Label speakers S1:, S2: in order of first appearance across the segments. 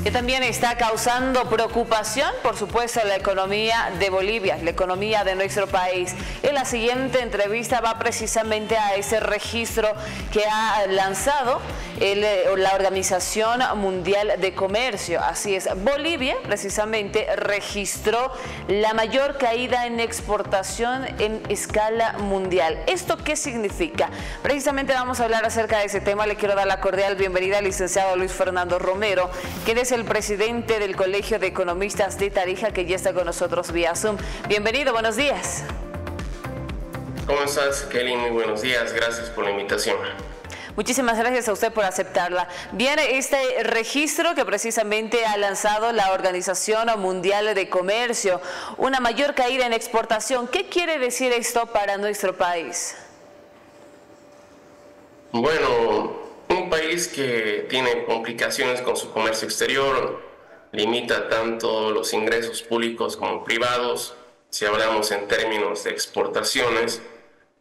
S1: Que también está causando preocupación, por supuesto, la economía de Bolivia, la economía de nuestro país. En la siguiente entrevista va precisamente a ese registro que ha lanzado la Organización Mundial de Comercio. Así es, Bolivia precisamente registró la mayor caída en exportación en escala mundial. ¿Esto qué significa? Precisamente vamos a hablar acerca de ese tema. Le quiero dar la cordial bienvenida al licenciado Luis Fernando Romero, quien es el presidente del Colegio de Economistas de Tarija, que ya está con nosotros vía Zoom. Bienvenido, buenos días.
S2: ¿Cómo estás, Kelly? Muy buenos días, gracias por la invitación.
S1: Muchísimas gracias a usted por aceptarla. Viene este registro que precisamente ha lanzado la Organización Mundial de Comercio, una mayor caída en exportación. ¿Qué quiere decir esto para nuestro país?
S2: Bueno, un país que tiene complicaciones con su comercio exterior, limita tanto los ingresos públicos como privados. Si hablamos en términos de exportaciones,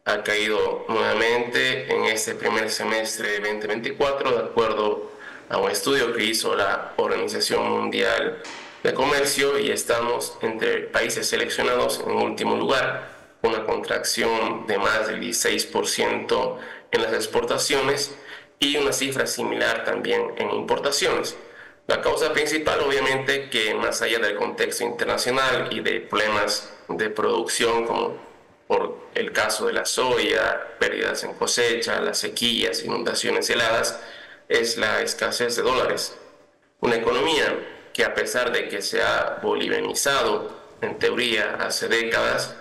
S2: ha caído nuevamente en este primer semestre de 2024, de acuerdo a un estudio que hizo la Organización Mundial de Comercio, y estamos entre países seleccionados en último lugar, una contracción de más del 16% en las exportaciones y una cifra similar también en importaciones. La causa principal, obviamente, que más allá del contexto internacional y de problemas de producción, como por el caso de la soya, pérdidas en cosecha, las sequías, inundaciones heladas, es la escasez de dólares. Una economía que, a pesar de que se ha bolivianizado en teoría hace décadas,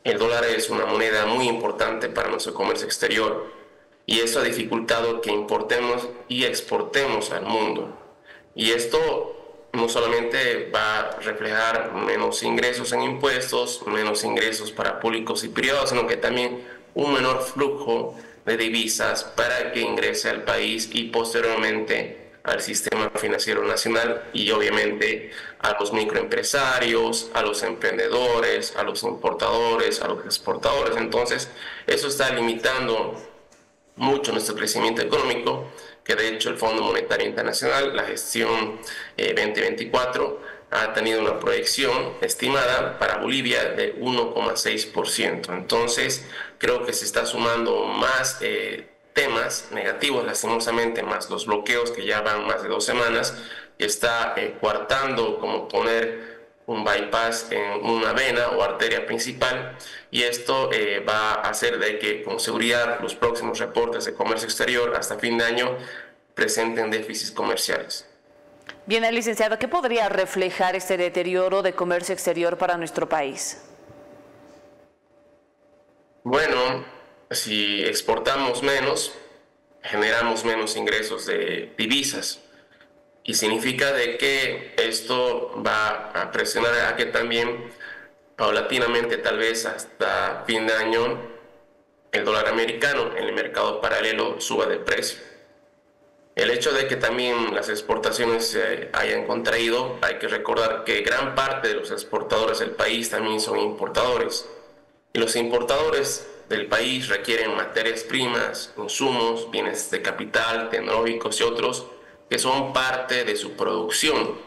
S2: el dólar es una moneda muy importante para nuestro comercio exterior, y eso ha dificultado que importemos y exportemos al mundo. Y esto no solamente va a reflejar menos ingresos en impuestos, menos ingresos para públicos y privados, sino que también un menor flujo de divisas para que ingrese al país y posteriormente al sistema financiero nacional, y obviamente a los microempresarios, a los emprendedores, a los importadores, a los exportadores. Entonces, eso está limitando mucho nuestro crecimiento económico, que de hecho el Fondo Monetario Internacional, la gestión 2024, ha tenido una proyección estimada para Bolivia de 1,6%. Entonces, creo que se está sumando más temas negativos, lastimosamente, más los bloqueos que ya van más de 2 semanas, que está coartando como poner un bypass en una vena o arteria principal, y esto va a hacer de que con seguridad los próximos reportes de comercio exterior hasta fin de año presenten déficits comerciales.
S1: Bien, licenciado, ¿qué podría reflejar este deterioro de comercio exterior para nuestro país?
S2: Bueno, si exportamos menos, generamos menos ingresos de divisas. Y significa de que esto va a presionar a que también paulatinamente, tal vez hasta fin de año, el dólar americano en el mercado paralelo suba de precio. El hecho de que también las exportaciones se hayan contraído, hay que recordar que gran parte de los exportadores del país también son importadores. Y los importadores del país requieren materias primas, insumos, bienes de capital, tecnológicos y otros, que son parte de su producción,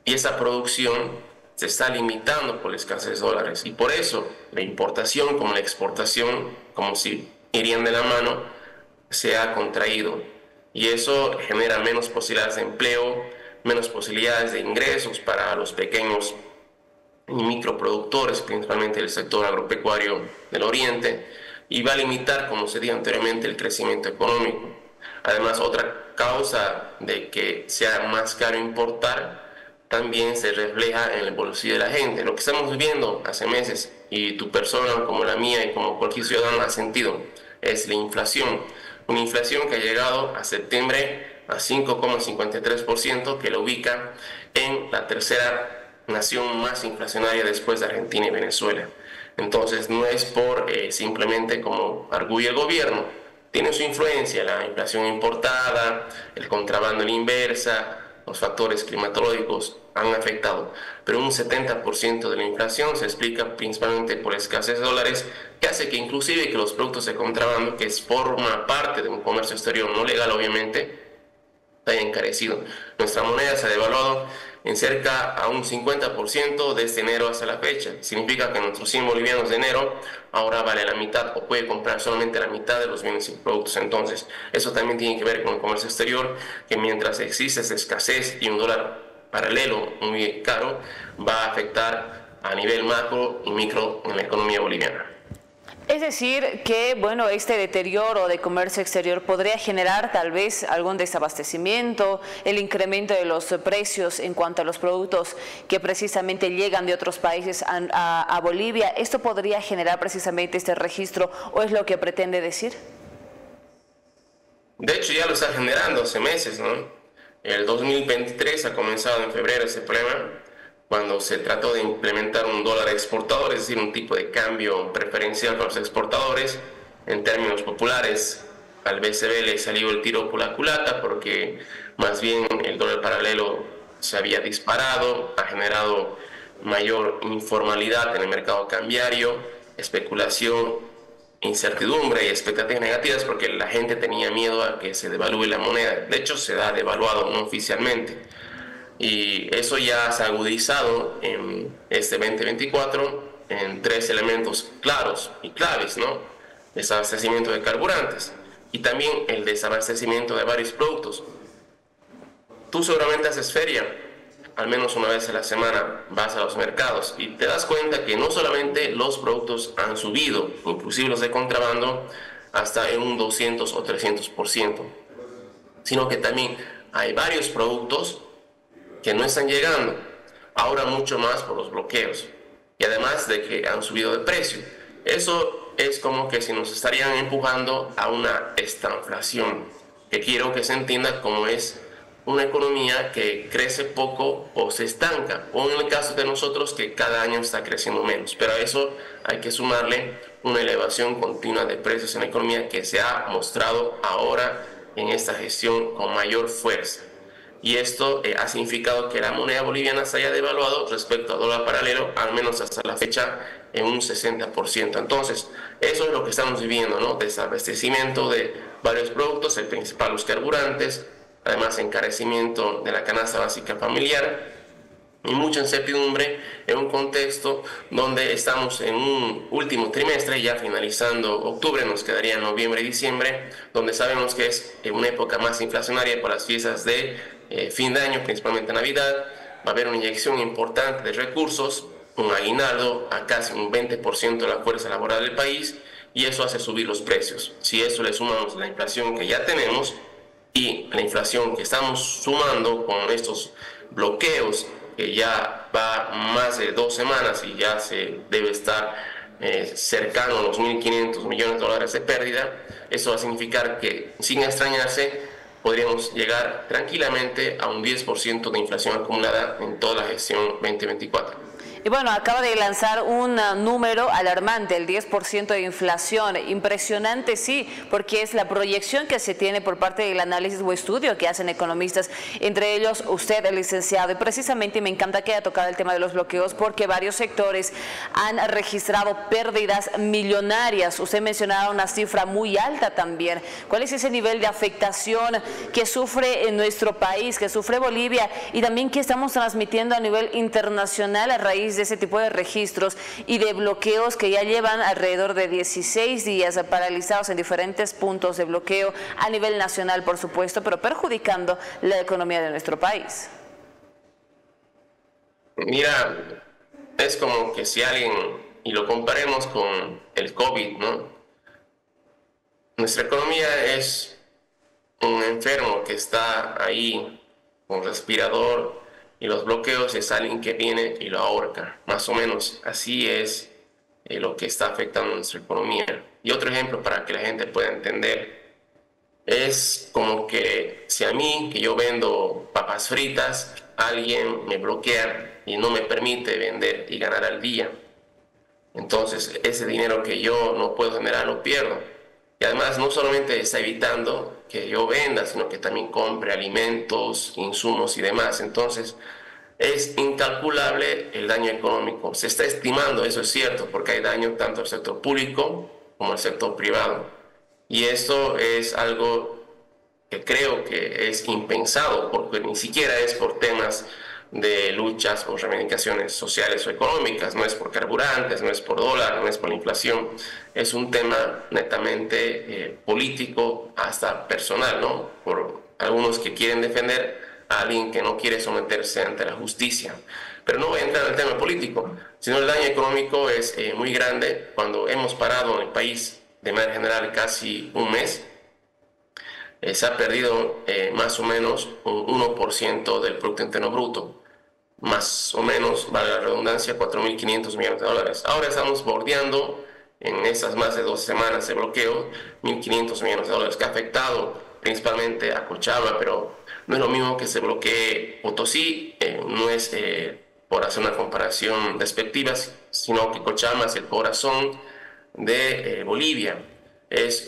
S2: y esa producción se está limitando por la escasez de dólares, y por eso la importación como la exportación, como si irían de la mano, se ha contraído, y eso genera menos posibilidades de empleo, menos posibilidades de ingresos para los pequeños y microproductores, principalmente del sector agropecuario del oriente, y va a limitar, como se dijo anteriormente, el crecimiento económico. Además, otra causa de que sea más caro importar también se refleja en el bolsillo de la gente. Lo que estamos viviendo hace meses, y tu persona como la mía y como cualquier ciudadano ha sentido, es la inflación. Una inflación que ha llegado a septiembre a 5,53%, que lo ubica en la tercera nación más inflacionaria después de Argentina y Venezuela. Entonces, no es por simplemente como arguye el gobierno. Tiene su influencia la inflación importada, el contrabando en la inversa, los factores climatológicos han afectado, pero un 70% de la inflación se explica principalmente por escasez de dólares, que hace que inclusive que los productos de contrabando, que forma parte de un comercio exterior no legal obviamente, hayan encarecido. Nuestra moneda se ha devaluado en cerca a un 50% desde enero hasta la fecha. Significa que nuestros 100 bolivianos de enero ahora vale la mitad o puede comprar solamente la mitad de los bienes y productos. Entonces, eso también tiene que ver con el comercio exterior, que mientras existe esa escasez y un dólar paralelo muy caro, va a afectar a nivel macro y micro en la economía boliviana.
S1: Es decir, que bueno, este deterioro de comercio exterior podría generar tal vez algún desabastecimiento, el incremento de los precios en cuanto a los productos que precisamente llegan de otros países a Bolivia. ¿Esto podría generar precisamente este registro o es lo que pretende decir?
S2: De hecho, ya lo está generando hace meses, ¿no? El 2023 ha comenzado en febrero ese problema, cuando se trató de implementar un dólar exportador, es decir, un tipo de cambio preferencial para los exportadores. En términos populares, al BCB le salió el tiro por la culata porque más bien el dólar paralelo se había disparado, ha generado mayor informalidad en el mercado cambiario, especulación, incertidumbre y expectativas negativas porque la gente tenía miedo a que se devalúe la moneda. De hecho, se ha devaluado no oficialmente. Y eso ya se ha agudizado en este 2024 en tres elementos claros y claves, ¿no? Desabastecimiento de carburantes y también el desabastecimiento de varios productos. Tú seguramente haces feria, al menos una vez a la semana vas a los mercados y te das cuenta que no solamente los productos han subido, inclusive los de contrabando, hasta en un 200 o 300%, sino que también hay varios productos que no están llegando, ahora mucho más por los bloqueos, y además de que han subido de precio. Eso es como que si nos estarían empujando a una estanflación, que quiero que se entienda como es una economía que crece poco o se estanca, o en el caso de nosotros que cada año está creciendo menos, pero a eso hay que sumarle una elevación continua de precios en la economía que se ha mostrado ahora en esta gestión con mayor fuerza. Y esto ha significado que la moneda boliviana se haya devaluado respecto al dólar paralelo, al menos hasta la fecha, en un 60%. Entonces, eso es lo que estamos viviendo, ¿no? Desabastecimiento de varios productos, el principal los carburantes, además encarecimiento de la canasta básica familiar y mucha incertidumbre en un contexto donde estamos en un último trimestre, ya finalizando octubre, nos quedaría noviembre y diciembre, donde sabemos que es una época más inflacionaria por las fiestas de fin de año, principalmente Navidad. Va a haber una inyección importante de recursos, un aguinaldo a casi un 20% de la fuerza laboral del país, y eso hace subir los precios. Si eso le sumamos la inflación que ya tenemos y la inflación que estamos sumando con estos bloqueos, que ya va más de 2 semanas y ya se debe estar cercano a los 1.500 millones de dólares de pérdida, eso va a significar que, sin extrañarse, podríamos llegar tranquilamente a un 10% de inflación acumulada en toda la gestión 2024.
S1: Y bueno, acaba de lanzar un número alarmante, el 10% de inflación. Impresionante, sí, porque es la proyección que se tiene por parte del análisis o estudio que hacen economistas, entre ellos usted, el licenciado. Y precisamente me encanta que haya tocado el tema de los bloqueos porque varios sectores han registrado pérdidas millonarias. Usted mencionaba una cifra muy alta también. ¿Cuál es ese nivel de afectación que sufre en nuestro país, que sufre Bolivia y también que estamos transmitiendo a nivel internacional a raíz de ese tipo de registros y de bloqueos que ya llevan alrededor de 16 días paralizados en diferentes puntos de bloqueo a nivel nacional, por supuesto, pero perjudicando la economía de nuestro país?
S2: Mira, es como que si alguien, y lo comparemos con el COVID, ¿no? Nuestra economía es un enfermo que está ahí con respirador, y los bloqueos es alguien que viene y lo ahorca. Más o menos así es lo que está afectando nuestra economía. Y otro ejemplo para que la gente pueda entender, es como que si a mí, que yo vendo papas fritas, alguien me bloquea y no me permite vender y ganar al día. Entonces ese dinero que yo no puedo generar lo pierdo. Y además no solamente está evitando que yo venda, sino que también compre alimentos, insumos y demás. Entonces es incalculable el daño económico. Se está estimando, eso es cierto, porque hay daño tanto al sector público como al sector privado. Y esto es algo que creo que es impensado, porque ni siquiera es por temas de luchas o reivindicaciones sociales o económicas, no es por carburantes, no es por dólar, no es por la inflación, es un tema netamente político, hasta personal, ¿no? Por algunos que quieren defender a alguien que no quiere someterse ante la justicia. Pero no voy a entrar en el tema político, sino el daño económico es muy grande. Cuando hemos parado en el país de manera general casi un mes, se ha perdido más o menos un 1% del Producto Interno Bruto, más o menos, vale la redundancia, 4.500 millones de dólares. Ahora estamos bordeando, en estas más de 2 semanas de bloqueo, 1.500 millones de dólares, que ha afectado principalmente a Cochabamba, pero no es lo mismo que se bloquee Potosí, no es por hacer una comparación despectiva, sino que Cochabamba es el corazón de Bolivia. Es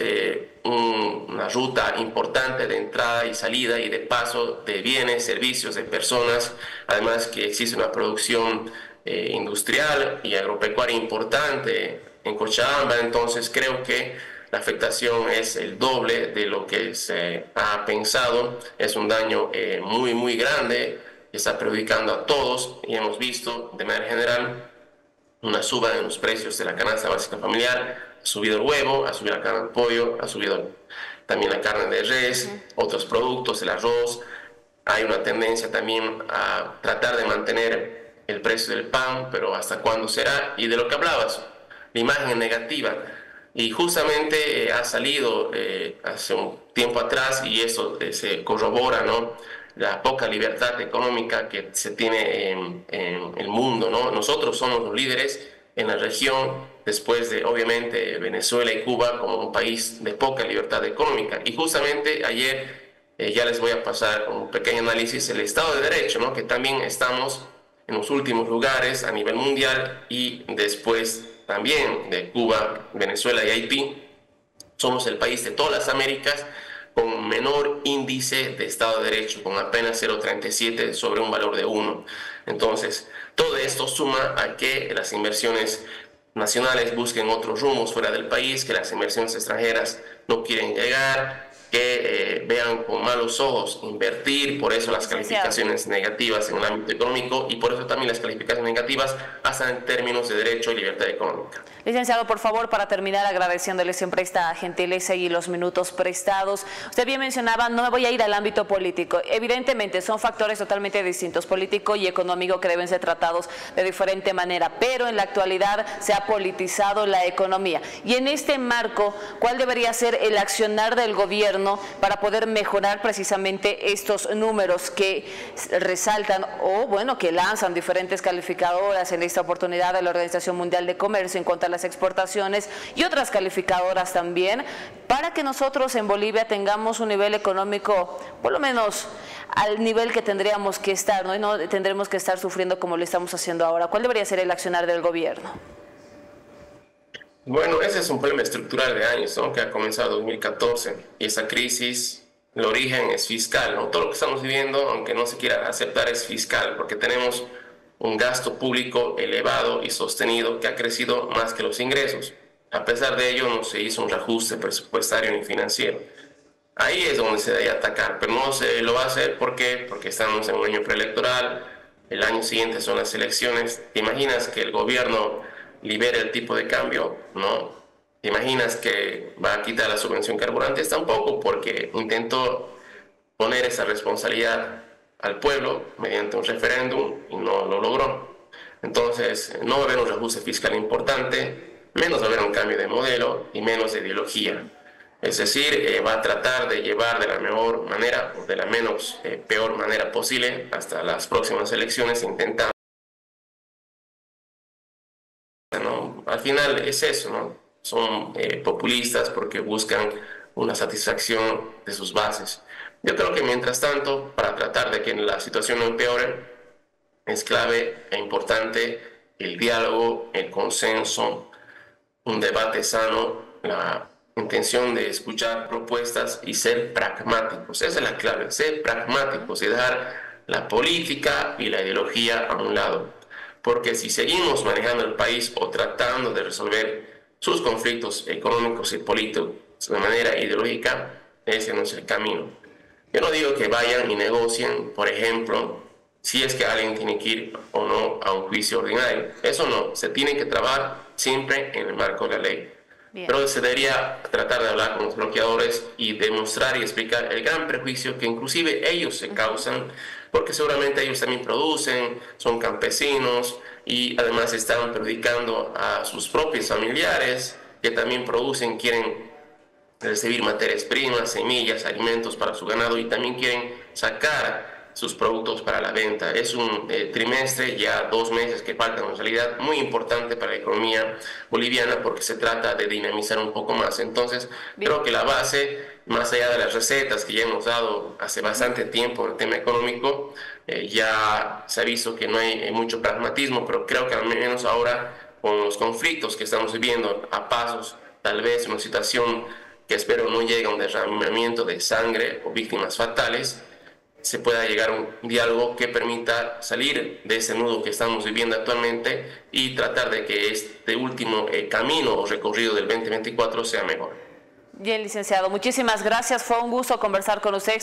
S2: una ruta importante de entrada y salida y de paso de bienes, servicios, de personas, además que existe una producción industrial y agropecuaria importante en Cochabamba. Entonces creo que la afectación es el doble de lo que se ha pensado, es un daño muy grande que está perjudicando a todos, y hemos visto de manera general una suba en los precios de la canasta básica familiar. Ha subido el huevo, ha subido la carne de pollo, ha subido también la carne de res, otros productos, el arroz. Hay una tendencia también a tratar de mantener el precio del pan, pero ¿hasta cuándo será? Y de lo que hablabas, la imagen negativa. Y justamente ha salido hace un tiempo atrás, y eso se corrobora, ¿no?, la poca libertad económica que se tiene en el mundo, ¿no? Nosotros somos los líderes en la región, después de, obviamente, Venezuela y Cuba, como un país de poca libertad económica. Y justamente ayer, ya les voy a pasar un pequeño análisis, el Estado de Derecho, ¿no?, que también estamos en los últimos lugares a nivel mundial, y después también de Cuba, Venezuela y Haití, somos el país de todas las Américas con menor índice de Estado de Derecho, con apenas 0,37 sobre un valor de 1. Entonces, todo esto suma a que las inversiones nacionales busquen otros rumos fuera del país, que las inversiones extranjeras no quieren llegar, que vean con malos ojos invertir, por eso las calificaciones negativas en el ámbito económico, y por eso también las calificaciones negativas hasta en términos de derecho y libertad económica.
S1: Licenciado, por favor, para terminar, agradeciéndole siempre esta gentileza y los minutos prestados. Usted bien mencionaba, no me voy a ir al ámbito político. Evidentemente son factores totalmente distintos, político y económico, que deben ser tratados de diferente manera, pero en la actualidad se ha politizado la economía. Y en este marco, ¿cuál debería ser el accionar del gobierno para poder mejorar precisamente estos números que resaltan o, bueno, que lanzan diferentes calificadoras en esta oportunidad de la Organización Mundial de Comercio en cuanto a las exportaciones y otras calificadoras también, para que nosotros en Bolivia tengamos un nivel económico por lo menos al nivel que tendríamos que estar, ¿no? Y no tendremos que estar sufriendo como lo estamos haciendo ahora? ¿Cuál debería ser el accionar del gobierno?
S2: Bueno, ese es un problema estructural de años, ¿no?, que ha comenzado en 2014, y esa crisis, el origen es fiscal, ¿no? Todo lo que estamos viviendo, aunque no se quiera aceptar, es fiscal, porque tenemos un gasto público elevado y sostenido que ha crecido más que los ingresos. A pesar de ello, no se hizo un reajuste presupuestario ni financiero. Ahí es donde se debe atacar, pero no se lo va a hacer. ¿Por qué? Porque estamos en un año preelectoral, el año siguiente son las elecciones. ¿Te imaginas que el gobierno libere el tipo de cambio? No. ¿Te imaginas que va a quitar la subvención carburantes? Tampoco, porque intentó poner esa responsabilidad al pueblo mediante un referéndum y no lo logró. Entonces, no va a haber un reajuste fiscal importante, menos va a haber un cambio de modelo y menos de ideología. Es decir, va a tratar de llevar de la mejor manera o de la menos peor manera posible hasta las próximas elecciones, intentando, ¿no? Al final es eso, ¿no? Son populistas porque buscan una satisfacción de sus bases. Yo creo que mientras tanto, para tratar de que la situación no empeore, es clave e importante el diálogo, el consenso, un debate sano, la intención de escuchar propuestas y ser pragmáticos. Esa es la clave, ser pragmáticos y dejar la política y la ideología a un lado. Porque si seguimos manejando el país o tratando de resolver sus conflictos económicos y políticos de manera ideológica, ese no es el camino. Yo no digo que vayan y negocien, por ejemplo, si es que alguien tiene que ir o no a un juicio ordinario. Eso no, se tiene que trabajar siempre en el marco de la ley. Bien. Pero se debería tratar de hablar con los bloqueadores y demostrar y explicar el gran perjuicio que inclusive ellos se causan, porque seguramente ellos también producen, son campesinos y además están perjudicando a sus propios familiares que también producen, quieren recibir materias primas, semillas, alimentos para su ganado y también quieren sacar sus productos para la venta. Es un trimestre, ya 2 meses que faltan en realidad, muy importante para la economía boliviana porque se trata de dinamizar un poco más. Entonces, creo que la base, más allá de las recetas que ya hemos dado hace bastante tiempo en el tema económico, ya se ha visto que no hay mucho pragmatismo, pero creo que al menos ahora, con los conflictos que estamos viviendo a pasos, tal vez una situación que espero no llegue a un derramamiento de sangre o víctimas fatales, se pueda llegar a un diálogo que permita salir de ese nudo que estamos viviendo actualmente y tratar de que este último camino o recorrido del 2024 sea mejor.
S1: Bien, licenciado, muchísimas gracias. Fue un gusto conversar con usted.